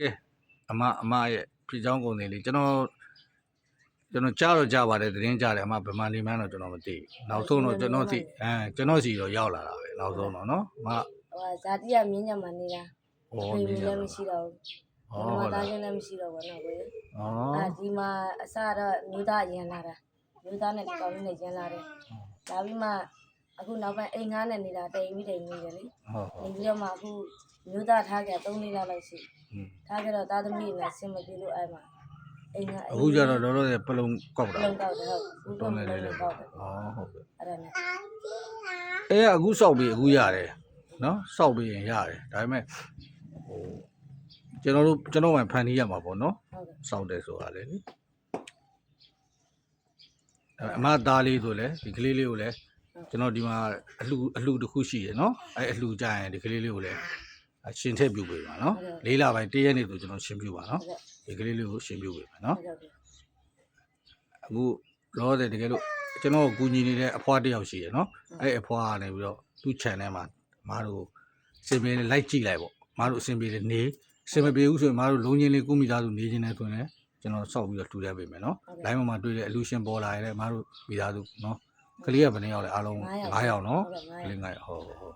ကဲအမရဲ့ပြည်ချောင်းကုန်တယ်လေကျွန်တော်ကြားတော့ကြားပါတယ်သတင်းကြားတယ်အမဗမာနေမှန်းတော့ကျွန်တော်မသိဘူးနောက်ဆုံးတော့ကျွန်တော်စီတော့ရောက်လာတာပဲနောက်ဆုံးတော့နော်အမဇာတိကမြင်းညံမှာနေတာဖေမီလည်းမရှိတော့ဘူးဒီမှာသားချင်းလည်းမရှိတော့ဘူးနော်ကိုယ်ဒီမှာအစတော့မျိုးသားရန်လာတာမျိုးသားနဲ့ဒီကောင်လေးနဲ့ရန်လာတယ်ဒါပြီးမှအခုနောက်ပိုင်းအိမ်ငားနဲ့နေတာတိမ်ပြီးတယ်လေနေပြီးတော့မှအခုမျိုးသားထားကြ3-4လလောက်ရှိထားကြတော့သားသမီးနဲ့ဆင်မပြေလို့အဲ့မှာအိမ်ငားအခုကျတော့တော်တော်ပလုံကောက်တာပလုံကောက်တယ်ဟုတ်တုံးလေးလေးကောက်တယ်ဟုတ်ကဲ့အဲ့ဒါနဲ့အခုစောက်ပြီးအခုရတယ်နော်စောက်ပြီးရင်ရတယ်ဒါပေမဲ့ဟိုကျွန်တော်မှဖန်တီးရမှာပေါ့နော်စောက်တယ်ဆိုတာလေအမသားလေးဆိုလဲဒီကလေးလေးကိုလည်းကျွန်တော်ဒီမှာအလှတစ်ခုရှိရနော်အဲ့အလှကြရင်ဒီကလေးလေးကိုလည်းရှင်ထည့်ပြုတ်ပေးပါနော်၄လပိုင်း1ရက်နေ့ဆိုကျွန်တော်ရှင်ပြုတ်ပါနော်ဒီကလေးလေးကိုရှင်ပြုတ်ပေးပါနော်အခုလောတယ်တကယ်လို့ကျွန်တော်ကူညီနေတဲ့အဖွားတစ်ယောက်ရှိရနော်အဲ့အဖွားကနေပြီးတော့သူ့ channel မှာမတို့စင်ပြေလိုက်ကြည့်လိုက်ပေါ့မတို့အစင်ပြေနေစင်မပြေဘူးဆိုရင်မတို့လုံးချင်းလေးကုမိသားစုနေချင်းနေဆိုရင်ကျွန်တော်စောက်ပြီးတော့ထူထည့်ပေးမယ်နော်လိုင်းပေါ်မှာတွေ့တဲ့အလူရှင်ပေါ်လာရင်လည်းမတို့မိသားစုနော်ကလေးကဘယ်နှစ်ယောက်လဲအားလုံး9ယောက်နော်ကလေး9ယောက်ဟုတ်